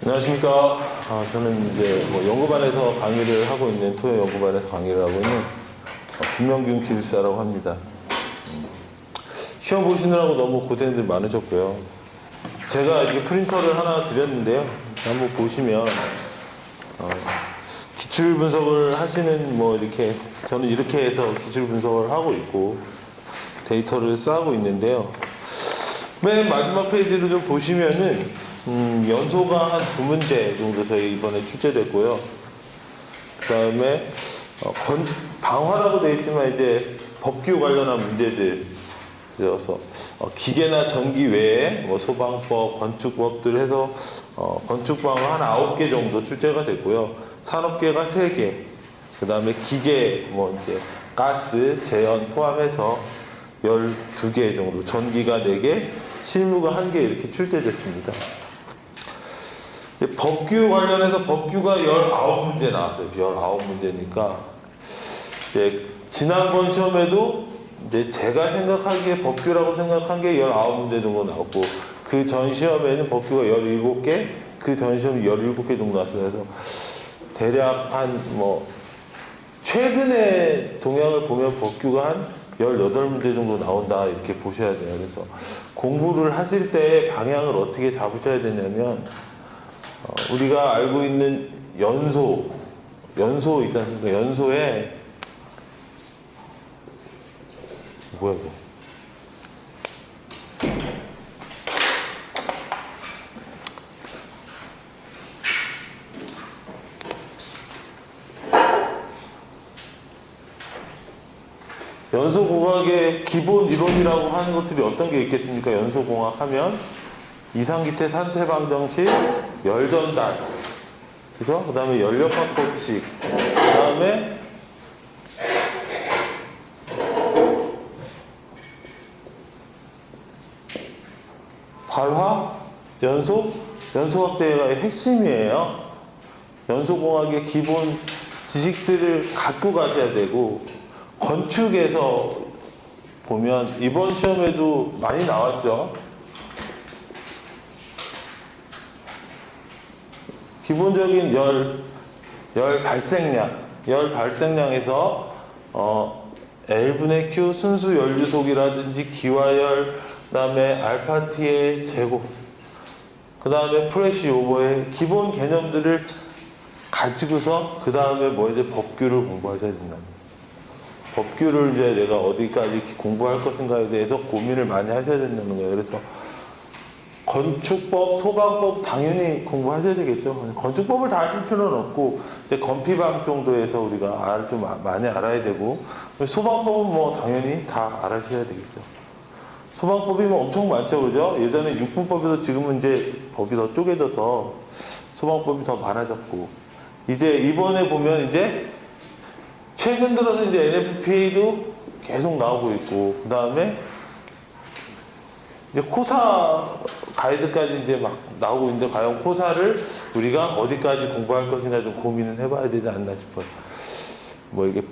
안녕하십니까. 저는 이제 연구반에서 강의를 하고 있는, 토요 연구반에서 강의를 하고 있는 김명균 기술사라고 합니다. 시험 보시느라고 너무 고생들 많으셨고요. 제가 이렇게 프린터를 하나 드렸는데요. 한번 보시면, 기출 분석을 하시는 이렇게, 저는 이렇게 해서 기출 분석을 하고 있고, 데이터를 쌓고 있는데요. 맨 마지막 페이지를 좀 보시면은, 연소가 한 2문제 정도 저희 이번에 출제됐고요. 그 다음에, 방화라고 되어 있지만 이제 법규 관련한 문제들, 그래서 기계나 전기 외에 소방법, 건축법들 해서 건축방은 한 9개 정도 출제가 됐고요. 산업계가 3개, 그 다음에 기계, 이제 가스, 제연 포함해서 12개 정도, 전기가 4개, 실무가 1개 이렇게 출제됐습니다. 법규 관련해서 법규가 19문제 나왔어요. 19문제니까. 이제 지난번 시험에도 이제 제가 생각하기에 법규라고 생각한 게 19문제 정도 나왔고, 그 전 시험에는 법규가 17개, 그 전 시험이 17개 정도 나왔어요. 그래서 대략 최근에 동향을 보면 법규가 한 18문제 정도 나온다, 이렇게 보셔야 돼요. 그래서 공부를 하실 때 방향을 어떻게 잡으셔야 되냐면, 우리가 알고 있는 연소 있지 않습니까? 연소에, 뭐야, 이거. 연소공학의 기본 이론이라고 하는 것들이 어떤 게 있겠습니까? 연소공학 하면 이상기태 산태방정식, 열전달, 그죠? 그 다음에 연력학 법칙, 그 다음에 발화, 연소학대가 핵심이에요. 연소공학의 기본 지식들을 갖고 가셔야 되고, 건축에서 보면 이번 시험에도 많이 나왔죠. 기본적인 열 발생량에서 L분의 Q 순수 연료속이라든지 기화열, 그 다음에 알파-T의 제곱, 그 다음에 프레시 오버의 기본 개념들을 가지고서 그 다음에 이제 법규를 공부하셔야 된다. 법규를 이제 내가 어디까지 공부할 것인가에 대해서 고민을 많이 하셔야 된다는 거예요. 그래서 건축법, 소방법 당연히 공부하셔야 되겠죠. 건축법을 다 하실 필요는 없고, 건피방 정도에서 우리가 좀 많이 알아야 되고, 소방법은 당연히 다 알아셔야 되겠죠. 소방법이 엄청 많죠, 그죠? 예전에 육군법에서 지금은 이제 법이 더 쪼개져서 소방법이 더 많아졌고, 이제 이번에 보면 이제 최근 들어서 이제 NFPA도 계속 나오고 있고, 그 다음에 이제 코사 가이드까지 이제 막 나오고 있는데, 과연 코사를 우리가 어디까지 공부할 것인가 좀 고민을 해봐야 되지 않나 싶어요. 이게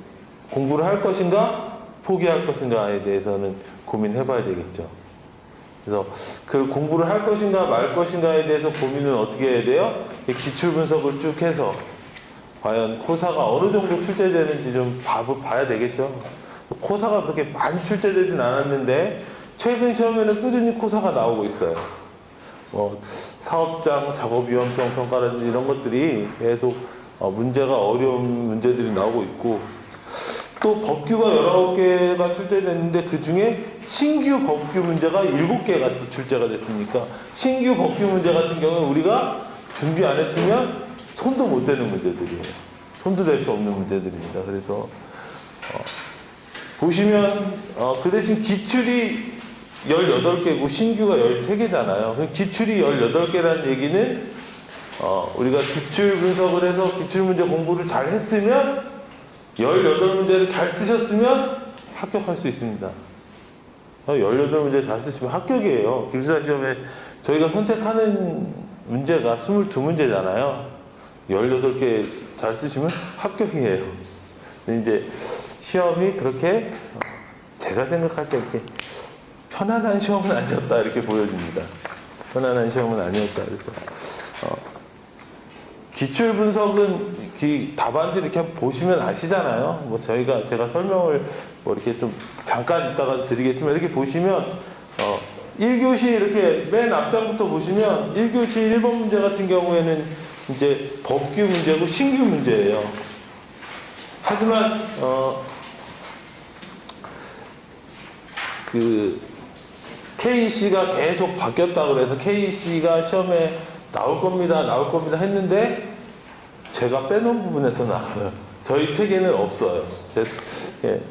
공부를 할 것인가, 포기할 것인가에 대해서는 고민해봐야 되겠죠. 그래서 그 공부를 할 것인가 말 것인가에 대해서 고민은 어떻게 해야 돼요? 기출 분석을 쭉 해서 과연 코사가 어느 정도 출제되는지 좀 봐야 되겠죠. 코사가 그렇게 많이 출제되진 않았는데 최근 시험에는 꾸준히 코사가 나오고 있어요. 사업장 작업 위험성 평가라든지 이런 것들이 계속 문제가 어려운 문제들이 나오고 있고, 또 법규가 19개가 출제됐는데 그 중에 신규 법규 문제가 7개가 또 출제가 됐으니까, 신규 법규 문제 같은 경우는 우리가 준비 안 했으면 손도 못 대는 문제들이에요. 손도 댈 수 없는 문제들입니다. 그래서 보시면 그 대신 기출이 18개고 신규가 13개잖아요. 기출이 18개라는 얘기는 우리가 기출 분석을 해서 기출문제 공부를 잘 했으면 18문제를 잘 쓰셨으면 합격할 수 있습니다. 18문제 잘 쓰시면 합격이에요. 기술사 시험에 저희가 선택하는 문제가 22문제잖아요. 18개 잘 쓰시면 합격이에요. 근데 이제 시험이 그렇게 제가 생각할 때 이렇게 편안한 시험은 아니었다, 이렇게 보여집니다. 편안한 시험은 아니었다. 그래서 기출 분석은 답안지 이렇게 보시면 아시잖아요. 뭐 제가 설명을 뭐 이렇게 좀 잠깐 있다가 드리겠지만 이렇게 보시면 1교시 이렇게 맨 앞장부터 보시면 1교시 1번 문제 같은 경우에는 이제 법규 문제고 신규 문제예요. 하지만 KC가 계속 바뀌었다고 그래서 KC가 시험에 나올 겁니다 했는데 제가 빼놓은 부분에서 나왔어요. 저희 책에는 없어요.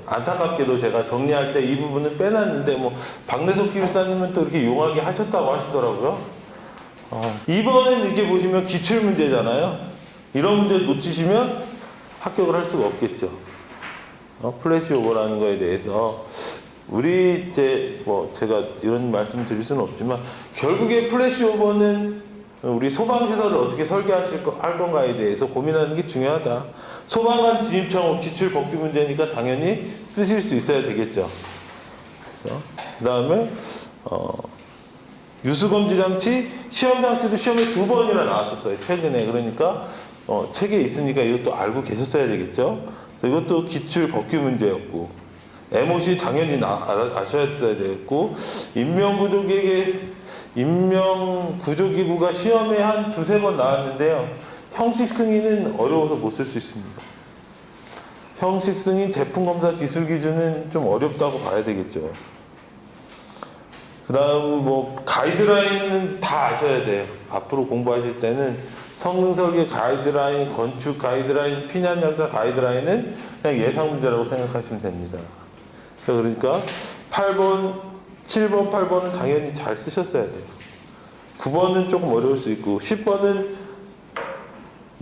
안타깝게도 제가 정리할 때 이 부분은 빼놨는데 뭐 박내석 기술사님은 또 이렇게 용하게 하셨다고 하시더라고요. 2번은 이렇게 보시면 기출 문제잖아요. 이런 문제 놓치시면 합격을 할 수가 없겠죠. 플래시 오버라는 거에 대해서 제가 이런 말씀 드릴 수는 없지만 결국에 플래시 오버는 우리 소방시설을 어떻게 할 건가에 대해서 고민하는 게 중요하다. 소방관 진입청업 기출 법규 문제니까 당연히 쓰실 수 있어야 되겠죠. 그 다음에 유수검지 장치, 시험 장치도 시험에 2번이나 나왔었어요. 최근에. 그러니까 책에 있으니까 이것도 알고 계셨어야 되겠죠. 이것도 기출 법규 문제였고, MOC 당연히 아셔야 되겠고, 인명구조기구가 시험에 한 2-3번 나왔는데요. 형식 승인은 어려워서 못 쓸 수 있습니다. 형식 승인 제품검사 기술 기준은 좀 어렵다고 봐야 되겠죠. 그 다음 가이드라인은 다 아셔야 돼요. 앞으로 공부하실 때는 성능설계 가이드라인, 건축 가이드라인, 피난양자 가이드라인은 그냥 예상 문제라고 생각하시면 됩니다. 그러니까 8번, 7번, 8번은 당연히 잘 쓰셨어야 돼요. 9번은 조금 어려울 수 있고 10번은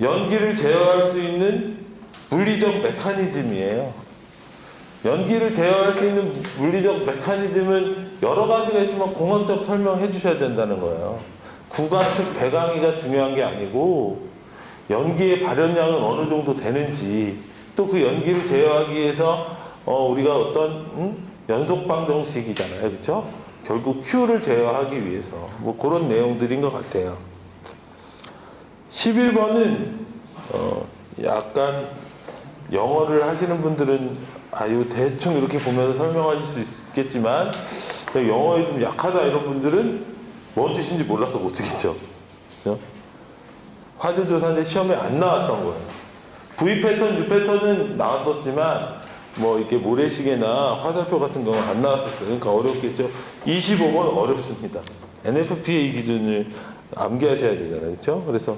연기를 제어할 수 있는 물리적 메커니즘이에요. 연기를 제어할 수 있는 물리적 메커니즘은 여러 가지가 있지만 공학적 설명해 주셔야 된다는 거예요. 구가축 배강이가 중요한 게 아니고 연기의 발현량은 어느 정도 되는지, 또 그 연기를 제어하기 위해서 우리가 어떤 연속방정식이잖아요. 그렇죠? 결국 Q를 제어하기 위해서 뭐 그런 내용들인 것 같아요. 11번은 약간 영어를 하시는 분들은 이거 대충 이렇게 보면서 설명하실 수 있겠지만 영어에 좀 약하다 이런 분들은 뭔 뜻인지 몰라서 못 쓰겠죠. 그렇죠? 화재조사인데 시험에 안 나왔던 거예요. V 패턴, U 패턴은 나왔었지만 뭐 이렇게 모래시계나 화살표 같은 경우는 안 나왔었어요. 그러니까 어렵겠죠. 25번 어렵습니다. NFPA 기준을 암기하셔야 되잖아요. 그렇죠? 그래서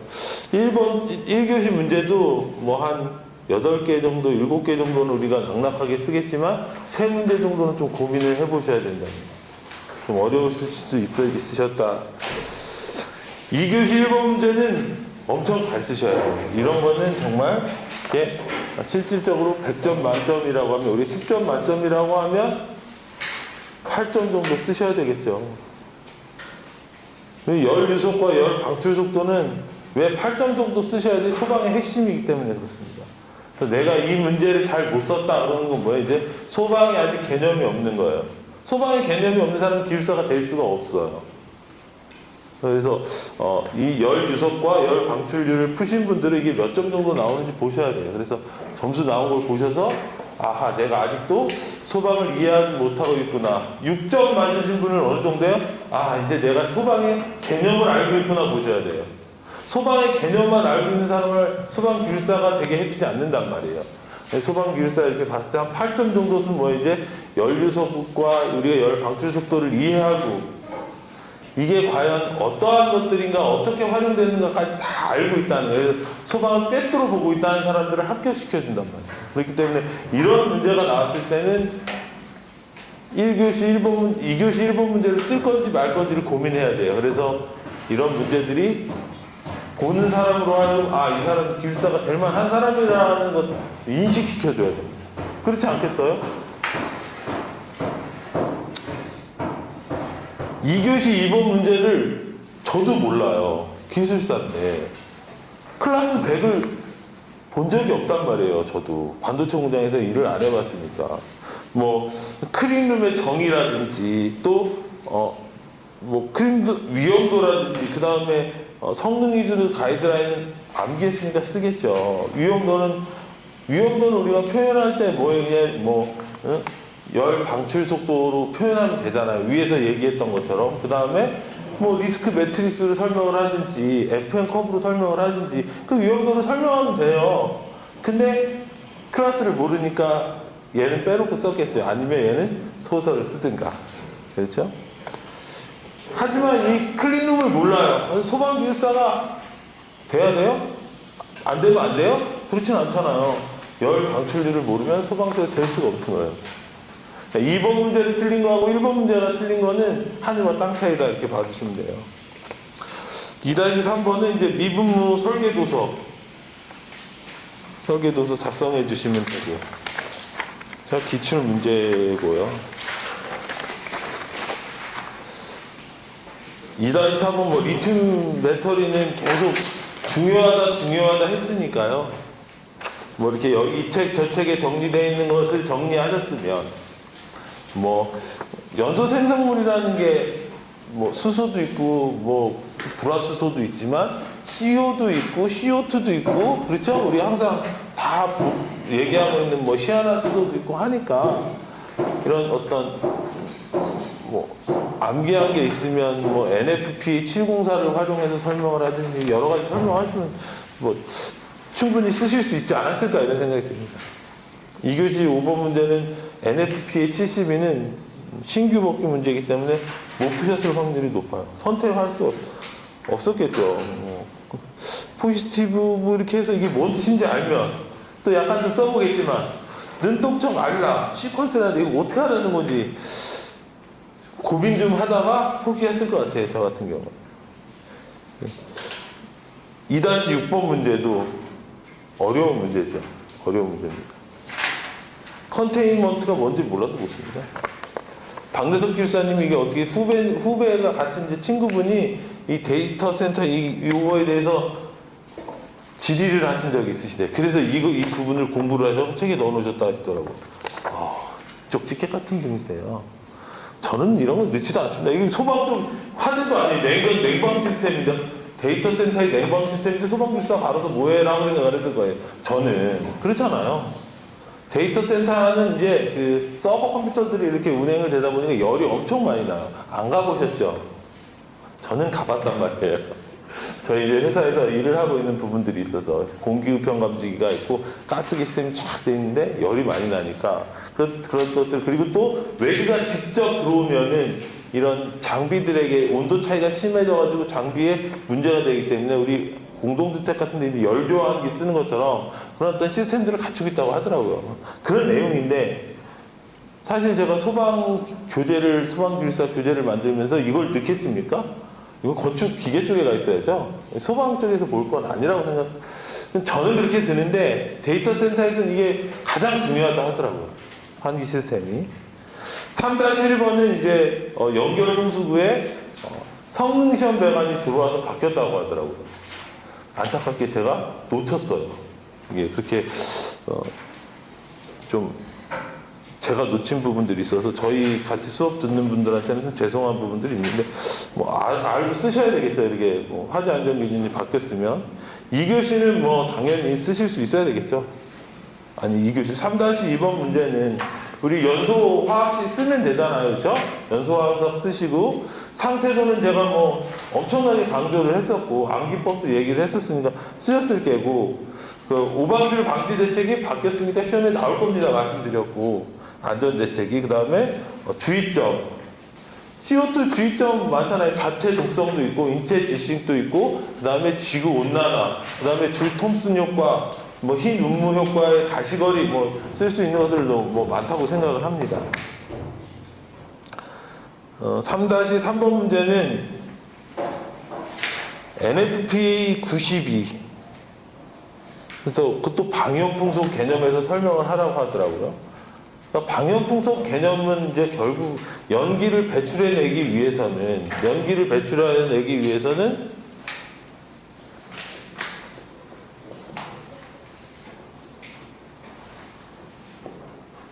1교시 문제도 뭐 한 8개 정도, 7개 정도는 우리가 낙낙하게 쓰겠지만 3문제 정도는 좀 고민을 해보셔야 된다. 좀 어려우실 수 있으셨다. 2교시 1번 문제는 엄청 잘 쓰셔야 돼요. 이런 거는 정말 실질적으로 100점 만점이라고 하면, 우리 10점 만점이라고 하면 8점 정도 쓰셔야 되겠죠. 열 유속과 열 방출 속도는 왜 8점 정도 쓰셔야 돼? 소방의 핵심이기 때문에 그렇습니다. 그래서 내가 이 문제를 잘 못 썼다 그러는 건 뭐예요? 이제 소방이 아직 개념이 없는 거예요. 소방의 개념이 없는 사람은 기술사가 될 수가 없어요. 그래서 이 열 유속과 열 방출률을 푸신 분들은 이게 몇 점 정도 나오는지 보셔야 돼요. 그래서 점수 나온 걸 보셔서 아하, 내가 아직도 소방을 이해하지 못하고 있구나. 6점 맞으신 분은 어느 정도예요? 이제 내가 소방의 개념을 알고 있구나 보셔야 돼요. 소방의 개념만 알고 있는 사람을 소방기술사가 되게 해주지 않는단 말이에요. 소방기술사 이렇게 봤을 때 한 8점 정도는 뭐 이제 열 유속과 우리가 열 방출 속도를 이해하고 이게 과연 어떠한 것들인가, 어떻게 활용되는가까지 다 알고 있다는 거예요. 소방을 빼뚫어 보고 있다는 사람들을 합격시켜준단 말이에요. 그렇기 때문에 이런 문제가 나왔을 때는 1교시 1번, 2교시 1번 문제를 쓸 건지 말 건지를 고민해야 돼요. 그래서 이런 문제들이 보는 사람으로 하여금 이 사람 기술사가 될 만한 사람이라는 것 인식시켜줘야 됩니다. 그렇지 않겠어요? 2교시 2번 문제를 저도 몰라요. 기술사인데. 클래스 100을 본 적이 없단 말이에요. 저도. 반도체 공장에서 일을 안 해봤으니까. 뭐, 크림룸의 정의라든지, 또, 뭐, 크림 위험도라든지, 그 다음에 성능 위주로 가이드라인은 암기했으니까 쓰겠죠. 위험도는 우리가 표현할 때 열 방출 속도로 표현하면 되잖아요. 위에서 얘기했던 것처럼. 그 다음에 리스크 매트리스로 설명을 하든지 FN 커브로 설명을 하든지 그 위험도를 설명하면 돼요. 근데 클래스를 모르니까 얘는 빼놓고 썼겠죠. 아니면 얘는 소설을 쓰든가. 그렇죠? 하지만 이 클린룸을 몰라요. 소방기술사가 돼야 돼요? 안 되면 안 돼요? 그렇진 않잖아요. 열 방출률을 모르면 소방서가 될 수가 없는 거예요. 2번 문제를 틀린 거하고 1번 문제가 틀린 거는 하늘과 땅 차이다 이렇게 봐주시면 돼요. 2-3번은 이제 미분무 설계도서 작성해 주시면 되고요. 자, 기출 문제고요. 2-4번 리튬 배터리는 계속 중요하다 했으니까요. 이렇게 이 책, 저 책에 정리되어 있는 것을 정리하셨으면, 연소 생성물이라는 게, 수소도 있고, 불화수소도 있지만, CO도 있고, CO2도 있고, 그렇죠? 우리 항상 다 얘기하고 있는 시아나수소도 있고 하니까, 이런 어떤, 암기한 게 있으면, NFPA704를 활용해서 설명을 하든지, 여러 가지 설명하시면, 충분히 쓰실 수 있지 않았을까, 이런 생각이 듭니다. 2교시 5번 문제는 NFPA 72는 신규 복귀 문제이기 때문에 못 푸셨을 확률이 높아요. 선택할 수 없었겠죠. 포지티브 이렇게 해서 이게 뭔 뜻인지 알면 또 약간 좀 써보겠지만 눈동적 알라 시퀀스라는데 이거 어떻게 하라는 건지 고민 좀 하다가 포기했을 것 같아요. 저 같은 경우. 2-6번 문제도 어려운 문제죠. 어려운 문제입니다. 컨테인먼트가 뭔지 몰라서 못 씁니다. 박내석 기술사님이 이게 어떻게 후배가 같은 이제 친구분이 이 데이터 센터 이거에 대해서 질의를 하신 적이 있으시대. 그래서 이 부분을 공부를 해서 책에 넣어 놓으셨다 하시더라고요. 쪽지게 같은 분이세요. 저는 이런 거 넣지도 않습니다. 이게 소방도 화재도 아니에요. 냉방 시스템인데 데이터 센터의 냉방 시스템인데 소방기술사가 알아서 뭐해라고 생각을 했을 거예요. 저는 그렇잖아요. 데이터 센터는 이제 서버 컴퓨터들이 이렇게 운행을 되다 보니까 열이 엄청 많이 나요. 안 가보셨죠? 저는 가봤단 말이에요. 저희 이제 회사에서 일을 하고 있는 부분들이 있어서 공기우편 감지기가 있고 가스기 시스템이 쫙 돼 있는데 열이 많이 나니까 그런 것들 그리고 또 외기가 직접 들어오면은 이런 장비들에게 온도 차이가 심해져가지고 장비에 문제가 되기 때문에 우리 공동주택 같은 데 이제 열조화하기 쓰는 것처럼 그런 어떤 시스템들을 갖추고 있다고 하더라고요. 그런 내용인데 사실 제가 소방기술사 교재를 만들면서 이걸 넣겠습니까? 이거 건축 기계 쪽에 가 있어야죠. 소방 쪽에서 볼 건 아니라고 저는 그렇게 드는데 데이터 센터에서는 이게 가장 중요하다고 하더라고요. 환기 시스템이. 3-1번은 이제 연결 홍수구에 성능시험 배관이 들어와서 바뀌었다고 하더라고요. 안타깝게 제가 놓쳤어요. 이게 그렇게 좀 제가 놓친 부분들이 있어서 저희 같이 수업 듣는 분들한테는 좀 죄송한 부분들이 있는데 알고 쓰셔야 되겠죠. 이렇게 화재 안전 기준이 바뀌었으면 2교시는 당연히 쓰실 수 있어야 되겠죠. 아니 2교시 3-2번 문제는 우리 연소 화학식 쓰면 되잖아요. 그렇죠? 연소 화학식 쓰시고 상태도는 제가 엄청나게 강조를 했었고 암기법도 얘기를 했었으니까 쓰셨을 게고 오방출 방지 대책이 바뀌었으니까 시험에 나올 겁니다. 말씀드렸고 안전대책이 그 다음에 주의점 CO2 주의점 많잖아요. 자체 독성도 있고 인체 지식도 있고 그 다음에 지구 온난화 그 다음에 줄 톰슨 효과 흰 운무 효과의 가시거리 쓸 수 있는 것들도 많다고 생각을 합니다. 3-3번 문제는 NFPA 92 그래서 그것도 방위험풍속 개념에서 설명을 하라고 하더라고요. 그러니까 방위험풍속 개념은 이제 결국 연기를 배출해내기 위해서는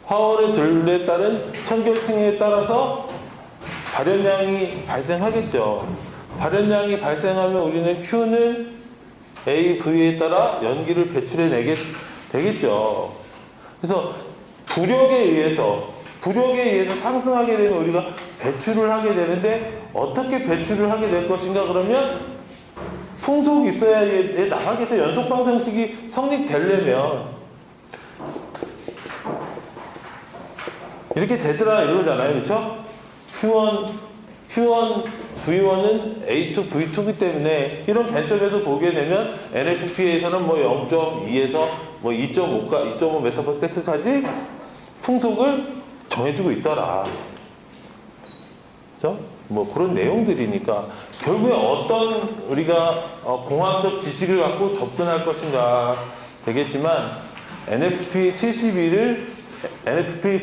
화원의 들에 따른 청결 행위에 따라서 발연량이 발생하겠죠. 발연량이 발생하면 우리는 Q는 AV에 따라 연기를 배출해 내게 되겠죠. 그래서 부력에 의해서 상승하게 되면 우리가 배출을 하게 되는데 어떻게 배출을 하게 될 것인가 그러면 풍속이 있어야 나가게 돼서 연속 방정식이 성립되려면 이렇게 되더라 이러잖아요. 그렇죠? Q1, V1은 A2, V2이기 때문에 이런 관점에서 보게 되면 NFP에서는 뭐 0.2에서 뭐 2.5 메타퍼세크까지 풍속을 정해주고 있더라. 그죠? 뭐 그런 내용들이니까 결국에 어떤 우리가 공학적 지식을 갖고 접근할 것인가 되겠지만 NFP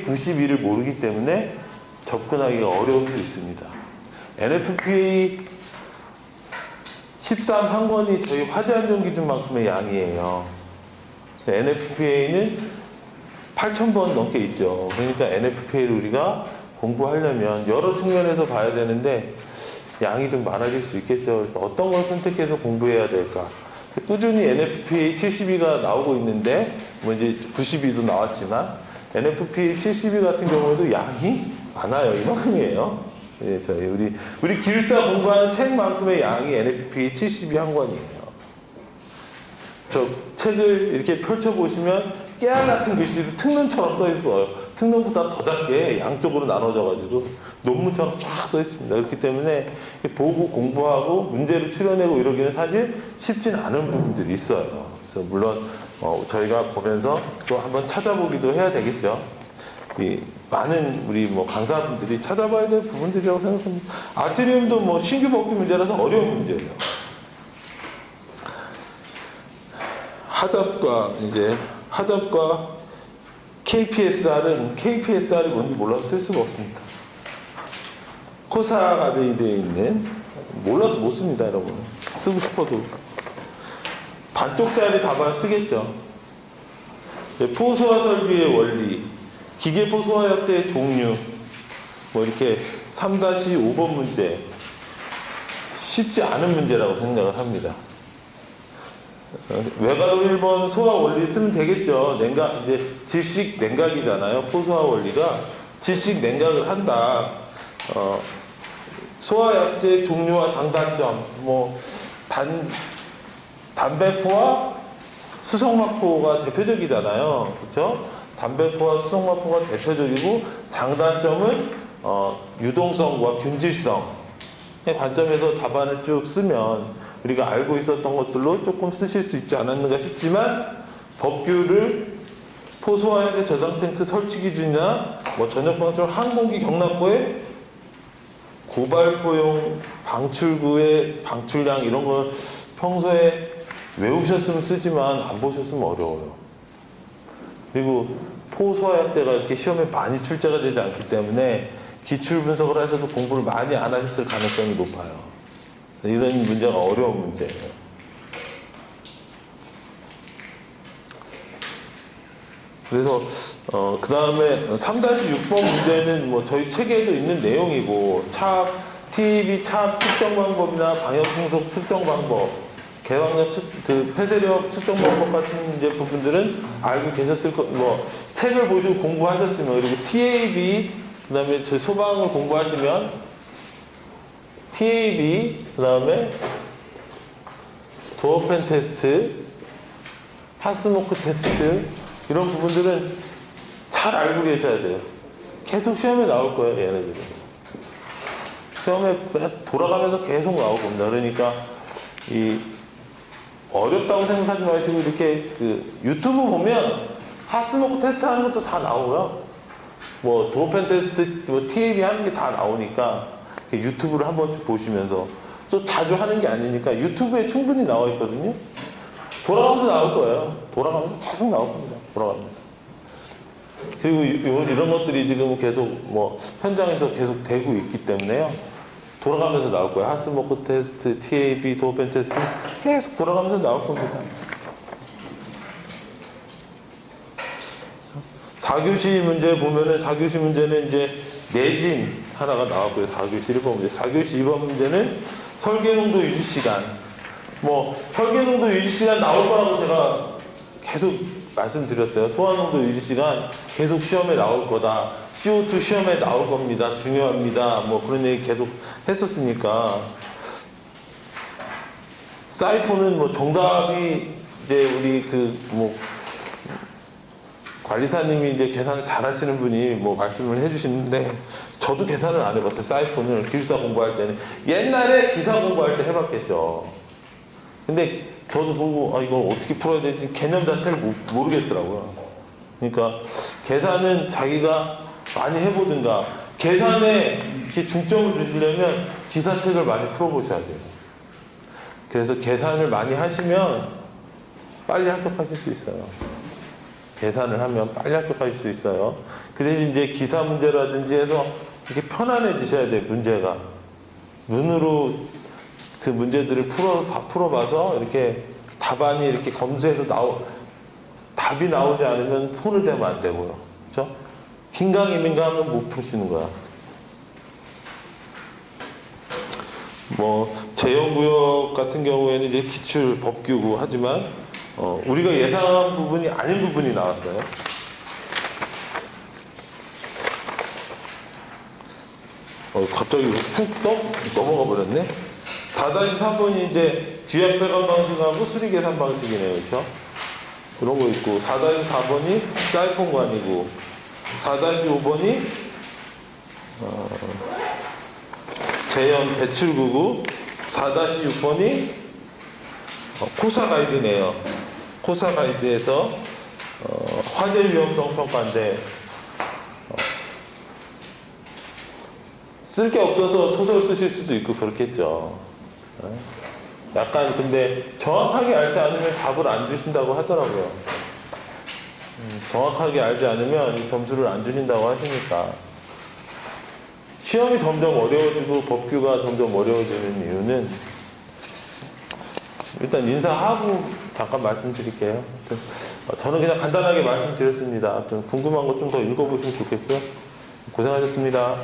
92를 모르기 때문에 접근하기가 어려울 수 있습니다. NFPA 13 한 권이 저희 화재안전 기준만큼의 양이에요. NFPA는 8,000번 넘게 있죠. 그러니까 NFPA를 우리가 공부하려면 여러 측면에서 봐야 되는데 양이 좀 많아질 수 있겠죠. 그래서 어떤 걸 선택해서 공부해야 될까? 꾸준히 NFPA 72가 나오고 있는데 뭐 이제 92도 나왔지만 NFPA 72 같은 경우에도 양이 많아요. 이만큼이에요. 예, 우리 기술사 공부하는 책만큼의 양이 NFPA 72 한 권이에요. 저 책을 이렇게 펼쳐보시면 깨알 같은 글씨로 특론처럼 써 있어요. 특론보다 더 작게 양쪽으로 나눠져가지고 논문처럼 쫙 써 있습니다. 그렇기 때문에 보고 공부하고 문제를 추려내고 이러기는 사실 쉽진 않은 부분들이 있어요. 그래서 물론 저희가 보면서 또 한번 찾아보기도 해야 되겠죠. 많은 우리 강사분들이 찾아봐야 될 부분들이라고 생각합니다. 아트리움도 신규 복귀 문제라서 어려운 문제예요. 하잡과 KPSR이 뭔지 몰라서 쓸 수가 없습니다. 코사가 되어 있는 몰라서 못 씁니다, 여러분. 쓰고 싶어도 반쪽짜리 답안 쓰겠죠. 포소화 설비의 원리, 기계 포소화 약대의 종류, 이렇게 3-5번 문제 쉽지 않은 문제라고 생각을 합니다. 외가로 1번 소화 원리 쓰면 되겠죠. 이제 질식 냉각이잖아요. 포소화 원리가 질식 냉각을 한다. 소화 약제 종류와 장단점, 담배포와 수성마포가 대표적이잖아요. 그렇죠? 담배포와 수성마포가 대표적이고 장단점은 유동성과 균질성의 관점에서 답안을 쭉 쓰면 우리가 알고 있었던 것들로 조금 쓰실 수 있지 않았는가 싶지만 법규를 포소화약의 저장 탱크 설치 기준이나 전력방출 항공기 경납고의 고발포용 방출구의 방출량 이런 거 평소에 외우셨으면 쓰지만 안 보셨으면 어려워요. 그리고 포소화약제가 이렇게 시험에 많이 출제가 되지 않기 때문에 기출 분석을 하셔도 공부를 많이 안 하셨을 가능성이 높아요. 이런 문제가 어려운 문제예요. 그래서 그 다음에 3-6번 문제는 저희 책에도 있는 내용이고 TAB 차압 측정 방법이나 방역 풍속 측정 방법, 개방력 폐쇄력 측정 방법 같은 이제 부분들은 알고 계셨을 책을 보시고 공부하셨으면, 그리고 TAB 그 다음에 제 소방을 공부하시면 TAB, 그 다음에 도어팬 테스트, 핫스모크 테스트 이런 부분들은 잘 알고 계셔야 돼요. 계속 시험에 나올 거예요, 얘네들은. 시험에 돌아가면서 계속 나올 겁니다. 그러니까 어렵다고 생각하지 마시고 이렇게 유튜브 보면 핫스모크 테스트 하는 것도 다 나오고요. 도어팬 테스트, TAB 하는 게 다 나오니까 유튜브를 한 번씩 보시면서, 또 자주 하는 게 아니니까 유튜브에 충분히 나와 있거든요. 돌아가면서 나올 거예요. 돌아가면서 계속 나올 겁니다. 돌아가면서. 그리고 이런 것들이 지금 계속 현장에서 계속 되고 있기 때문에요. 돌아가면서 나올 거예요. 핫스모크 테스트, TAB, 도어팬 테스트 계속 돌아가면서 나올 겁니다. 4교시 문제 보면은 4교시 문제는 이제 내진 하나가 나왔고요. 4교시 1번 문제. 4교시 2번 문제는 설계농도 유지시간, 뭐 설계농도 유지시간 나올 거라고 제가 계속 말씀드렸어요. 소화농도 유지시간 계속 시험에 나올 거다. CO2 시험에 나올 겁니다. 중요합니다. 뭐 그런 얘기 계속 했었으니까. 사이폰은 뭐 정답이 이제 우리 관리사님이 이제 계산을 잘 하시는 분이 뭐 말씀을 해주시는데, 저도 계산을 안 해봤어요. 사이폰을 기술사 공부할 때는. 옛날에 기사 공부할 때 해봤겠죠. 근데 저도 보고, 이걸 어떻게 풀어야 될지 개념 자체를 모르겠더라고요. 그러니까 계산은 자기가 많이 해보든가, 계산에 이렇게 중점을 주시려면 기사책을 많이 풀어보셔야 돼요. 그래서 계산을 많이 하시면 빨리 합격하실 수 있어요. 계산을 하면 빨리 합격하실 수 있어요. 그 대신 이제 기사 문제라든지 해서 이렇게 편안해지셔야 돼요, 문제가. 눈으로 그 문제들을 풀어봐서 이렇게 답안이 이렇게 검수해서 답이 나오지 않으면 손을 대면 안 되고요. 그렇죠? 긴가민가 하면 못 푸시는 거야. 뭐 재형구역 같은 경우에는 이제 기출 법규고 하지만 우리가 예상한 부분이 아닌 부분이 나왔어요. 갑자기 훅 넘어가 버렸네. 4-3번이 이제 뒤압 배관 방식하고 수리 계산 방식이네요. 그렇죠? 그런 거 있고, 4-4번이 사이폰관이고, 4-5번이 재현 배출구고, 4-6번이 코사 가이드네요. 코사 가이드에서 화재 위험성 평가인데, 쓸 게 없어서 소설 쓰실 수도 있고 그렇겠죠. 약간 근데 정확하게 알지 않으면 답을 안 주신다고 하더라고요. 정확하게 알지 않으면 점수를 안 주신다고 하시니까. 시험이 점점 어려워지고 법규가 점점 어려워지는 이유는, 일단 인사하고 잠깐 말씀드릴게요. 저는 그냥 간단하게 말씀드렸습니다. 궁금한 거 좀 더 읽어보시면 좋겠고요. 고생하셨습니다.